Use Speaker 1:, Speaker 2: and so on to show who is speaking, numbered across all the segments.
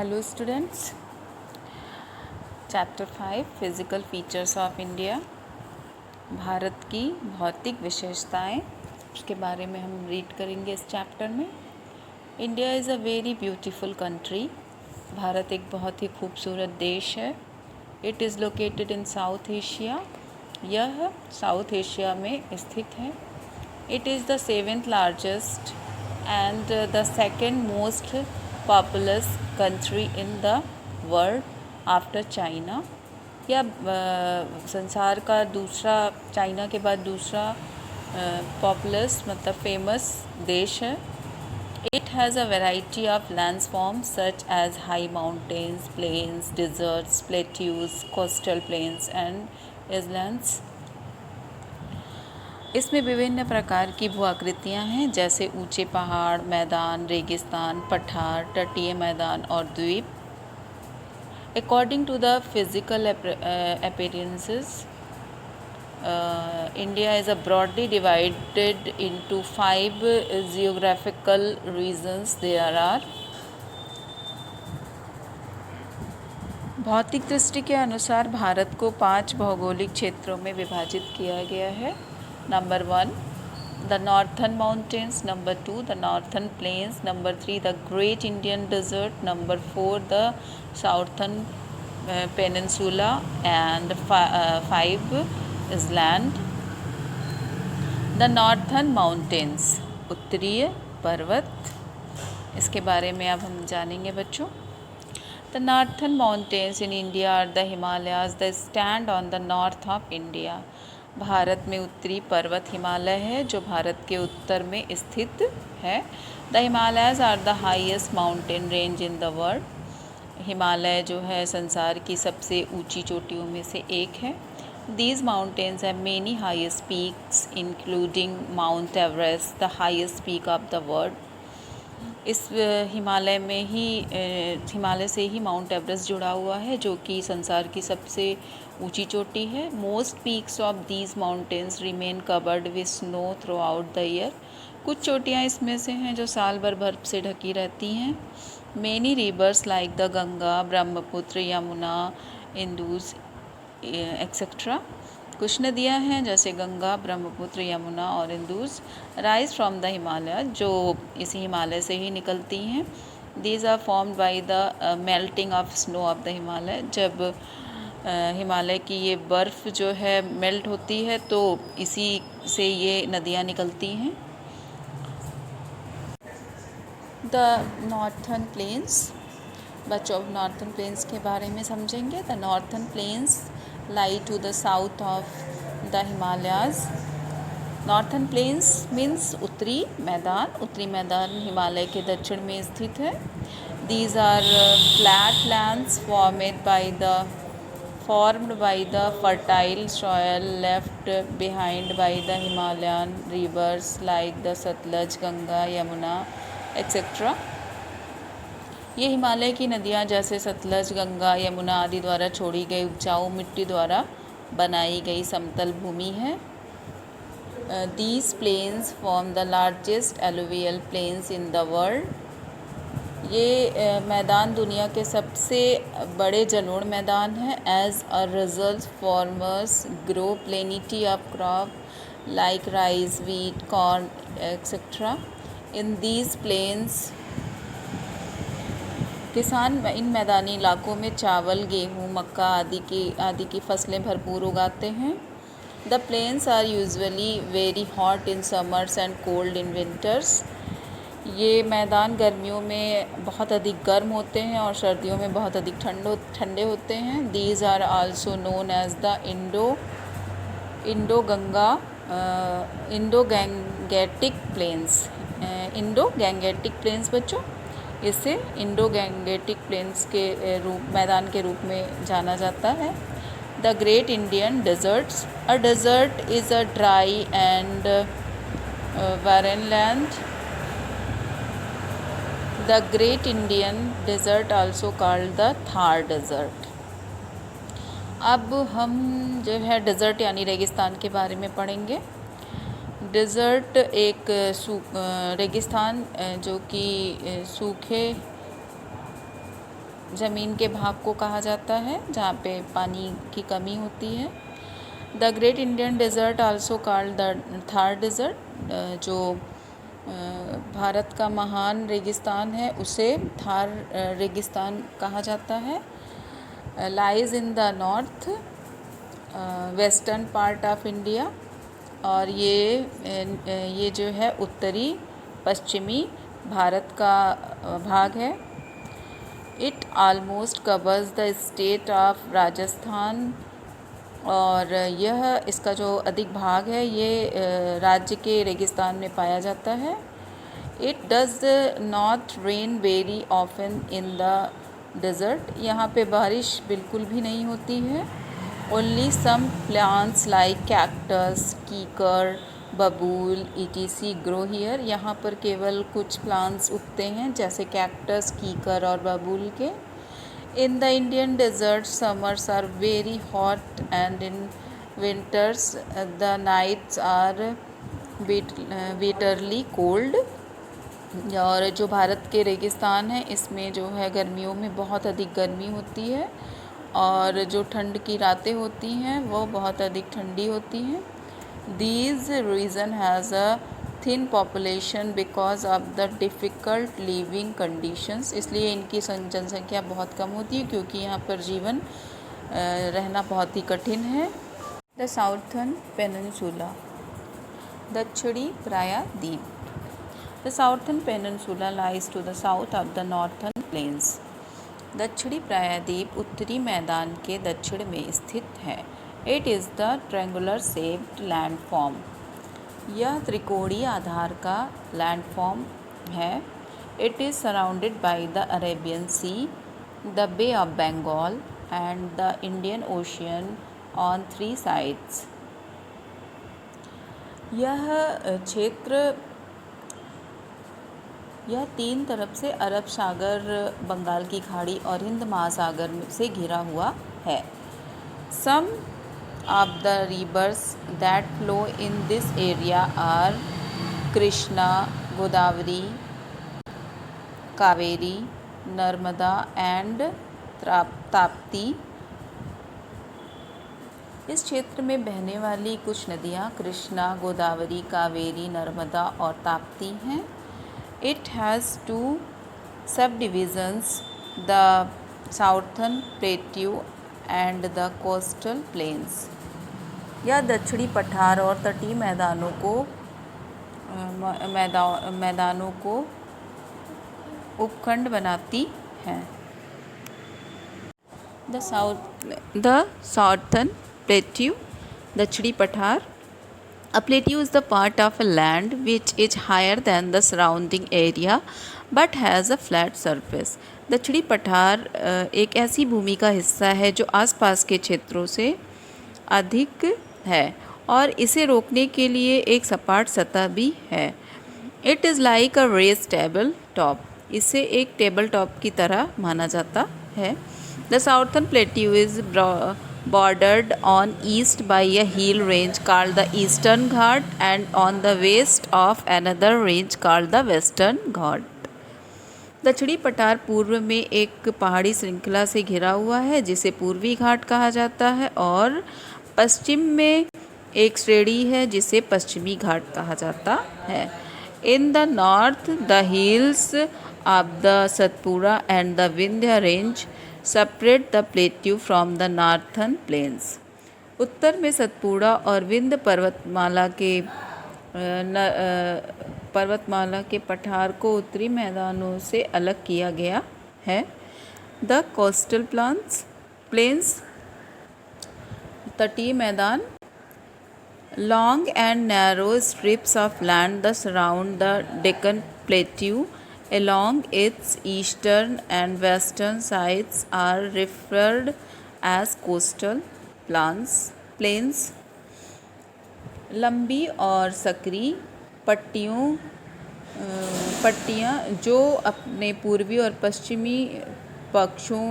Speaker 1: Hello students, chapter 5 physical features of India, Bharat की भौतिक विशेषताएं, उसके बारे में हम रीड करेंगे इस चैप्टर में। India is a very beautiful country. Bharat एक बहुत ही खूबसूरत देश है। It is located in south Asia. यह साउथ एशिया में स्थित है। It is the 7th largest and the second most populous country in the world after China। या संसार का दूसरा, चाइना के बाद दूसरा पॉपुलस मतलब फेमस देश है। It has a variety of landforms such as high mountains, plains, deserts, plateaus, coastal plains and islands। इसमें विभिन्न प्रकार की भू-आकृतियाँ हैं, जैसे ऊंचे पहाड़, मैदान, रेगिस्तान, पठार, तटीय मैदान और द्वीप। According to the physical appearances, India is broadly divided into 5 geographical regions. There are भौतिक दृष्टि के अनुसार भारत को 5 भौगोलिक क्षेत्रों में विभाजित किया गया है। Number 1 the northern mountains, number 2 the northern plains, number 3 the great Indian desert, number 4 the southern peninsula and 5 is land। the northern mountains, उत्तरीय पर्वत, इसके बारे में अब हम जानेंगे बच्चों। The northern mountains in India are the Himalayas that stand on the north of India। Bharat में उत्तरी पर्वत हिमालय है जो भारत के उत्तर में स्थित है। The Himalayas are the highest mountain range in the world. Himalaya जो है संसार की सबसे ऊंची चोटियों में से एक है। These mountains have many highest peaks including mount Everest, the highest peak of the world. इस हिमालय से ही माउंट एवरेस्ट जुड़ा हुआ है, जो कि संसार की सबसे ऊंची चोटी है। Most peaks of these mountains remain covered with snow through out the year. कुछ चोटियाँ इसमें से हैं जो साल भर बर्फ से ढकी रहती हैं। Many rivers like the Ganga, Brahmaputra, Yamuna, Indus etcetera. कुछ नदियाँ हैं जैसे गंगा, ब्रह्मपुत्र, यमुना और Indus rise from the Himalaya, जो इसी हिमालय से ही निकलती हैं। These are formed by the melting of snow of the Himalaya. जब हिमालय की ये बर्फ़ जो है मेल्ट होती है तो इसी से ये नदियाँ निकलती हैं। द नॉर्थन प्लेन्स, बच्चों नॉर्थन प्लेन्स के बारे में समझेंगे। The northern plains lie to the south of the Himalayas। Northern plains means उत्तरी मैदान। उत्तरी मैदान हिमालय के दक्षिण में स्थित है। These are flat lands formed by the fertile soil left behind by the Himalayan rivers like the Satluj, Ganga, Yamuna etc। ये हिमालय की नदियाँ जैसे सतलज, गंगा, यमुना आदि द्वारा छोड़ी गई उपजाऊ मिट्टी द्वारा बनाई गई समतल भूमि है। These plains form the largest alluvial plains in the world. ये मैदान दुनिया के सबसे बड़े जलोढ़ मैदान हैं। As a result farmers grow plenty of crop like rice, wheat, corn etcetera in these plains. किसान इन मैदानी इलाकों में चावल, गेहूँ, मक्का आदि की फसलें भरपूर उगाते हैं। The plains are usually very hot in summers and cold in winters. ये मैदान गर्मियों में बहुत अधिक गर्म होते हैं और सर्दियों में बहुत अधिक ठंडे होते हैं। These are also known as the Indo Gangetic plains बच्चों, इसे इंडो गैंगेटिक प्लेन्स के मैदान के रूप में जाना जाता है। The great Indian deserts, a desert is a dry and barren land। The great Indian desert also called the Thar desert. अब हम जो है डेजर्ट यानी रेगिस्तान के बारे में पढ़ेंगे। डेज़र्ट एक रेगिस्तान जो कि सूखे ज़मीन के भाग को कहा जाता है जहाँ पे पानी की कमी होती है। The great Indian desert also called the Thar desert, जो भारत का महान रेगिस्तान है उसे थार रेगिस्तान कहा जाता है। Lies in the north western part of India, और ये जो है उत्तरी पश्चिमी भारत का भाग है। It almost covers the state of Rajasthan, और यह इसका जो अधिक भाग है ये राज्य के रेगिस्तान में पाया जाता है। It does not rain very often in the desert, यहाँ पे बारिश बिल्कुल भी नहीं होती है। Only some plants like cactus, kikar, babul etc grow here, यहाँ पर केवल कुछ प्लांट्स उगते हैं जैसे कैक्टस, कीकर और बबूल के। In the Indian desert, summers are very hot and in winters the nights are bitterly cold। और जो भारत के रेगिस्तान है इसमें जो है गर्मियों में बहुत अधिक गर्मी होती है और जो ठंड की रातें होती हैं वो बहुत अधिक ठंडी होती हैं। These region has a thin population because of the difficult living conditions, इसलिए इनकी जनसंख्या बहुत कम होती है क्योंकि यहाँ पर जीवन रहना बहुत ही कठिन है। द साउथर्न पेनिनसुला, दक्षिणी प्रायद्वीप। The southern peninsula lies to the south of the northern plains. दक्षिणी प्रायद्वीप उत्तरी मैदान के दक्षिण में स्थित है। It is the triangular shaped landform, यह त्रिकोणीय आधार का लैंडफॉर्म है। It is surrounded by the Arabian Sea, the Bay of Bengal and the Indian Ocean on 3 sides. यह 3 तरफ से अरब सागर, बंगाल की खाड़ी और हिंद महासागर से घिरा हुआ है। सम of the rivers that flow in this area are Krishna, Godavari, Kaveri, Narmada and Tapti. इस क्षेत्र में बहने वाली कुछ नदियाँ कृष्णा, गोदावरी, कावेरी, नर्मदा और ताप्ती हैं। इट हैज़ 2 सब divisions, the southern plateau and the coastal planes. यह दक्षिणी पठार और तटीय मैदानों को उपखंड बनाती हैं। द साउथर्न प्लेट्यू, दक्षिणी पठार। A plateau is the part of a land which is higher than the surrounding area but has a flat surface। दक्षिणी पठार एक ऐसी भूमि का हिस्सा है जो आसपास के क्षेत्रों से अधिक है और इसे रोकने के लिए एक सपाट सतह भी है। It is like a race table top, इसे एक टेबल टॉप की तरह माना जाता है। The southern plateau is bordered on east by a hill range called the Eastern Ghat and on the west of another range called the Western Ghat। दक्षिणी पठार पूर्व में एक पहाड़ी श्रृंखला से घिरा हुआ है जिसे पूर्वी घाट कहा जाता है और पश्चिम में एक श्रेणी है जिसे पश्चिमी घाट कहा जाता है। In the north the hills of the Satpura and the Vindhya range separate the plateau from the northern plains. उत्तर में सतपुड़ा और विंध्य पर्वतमाला के पठार को उत्तरी मैदानों से अलग किया गया है। द कोस्टल प्लेन्स, तटीय मैदान। Long and narrow strips of land the surround the Deccan plateau along its eastern and western sides are referred as coastal plains। लंबी और सकरी पट्टियाँ जो अपने पूर्वी और पश्चिमी पक्षों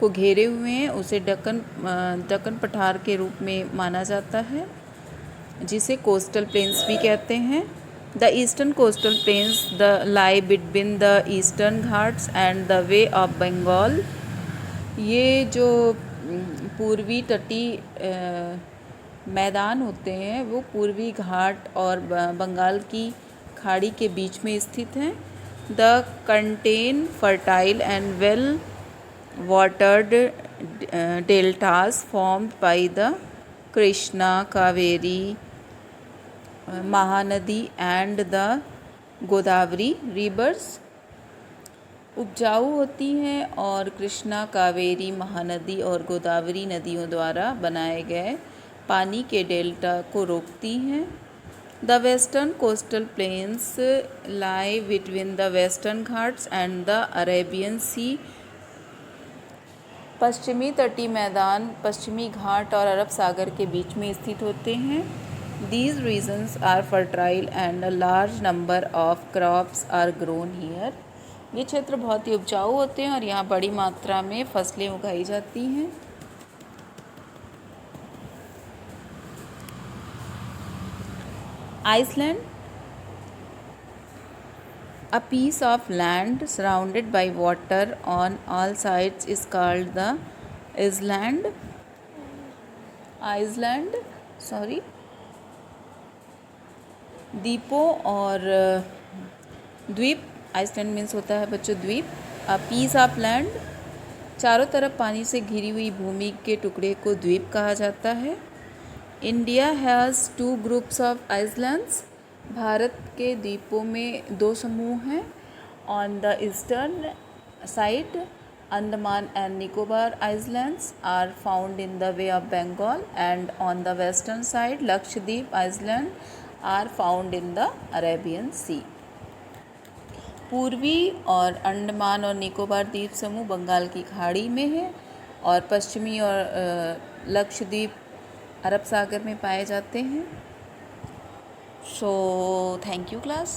Speaker 1: को घेरे हुए हैं उसे दक्कन पठार के रूप में माना जाता है जिसे कोस्टल प्लेन्स भी कहते हैं। The eastern coastal plains lie between the Eastern Ghats and the Bay of Bengal ये जो पूर्वी तटीय मैदान होते हैं वो पूर्वी घाट और बंगाल की खाड़ी के बीच में स्थित हैं। The contain fertile and well watered deltas formed by the Krishna Kaveri Mahanadi and the Godavari reverse उपजाऊ होती हैं और कृष्णा कावेरी महानदी और गोदावरी नदियों द्वारा बनाए गए पानी के डेल्टा को रोकती हैं। The western coastal plains lie between the western ghats and the Arabian sea. पश्चिमी तटीय मैदान पश्चिमी घाट और अरब सागर के बीच में स्थित होते हैं। These regions are fertile and a large number of crops are grown here. ये क्षेत्र बहुत ही उपजाऊ होते हैं और यहाँ बड़ी मात्रा में फसलें उगाई जाती हैं। Iceland, a piece of land surrounded by water on all sides, is called the island. द्वीपों और द्वीप, आइसलैंड मीन्स होता है बच्चों द्वीप। अ पीस ऑफ लैंड, चारों तरफ पानी से घिरी हुई भूमि के टुकड़े को द्वीप कहा जाता है। India has 2 groups of islands, Bharat के द्वीपों में 2 समूह हैं। On the eastern side Andaman and Nicobar Islands are found in the Bay of Bengal, and on the western side Lakshadweep Island are found in the Arabian Sea. पूर्वी और अंडमान और निकोबार द्वीप समूह बंगाल की खाड़ी में है और पश्चिमी और लक्षद्वीप अरब सागर में पाए जाते हैं। So thank you class.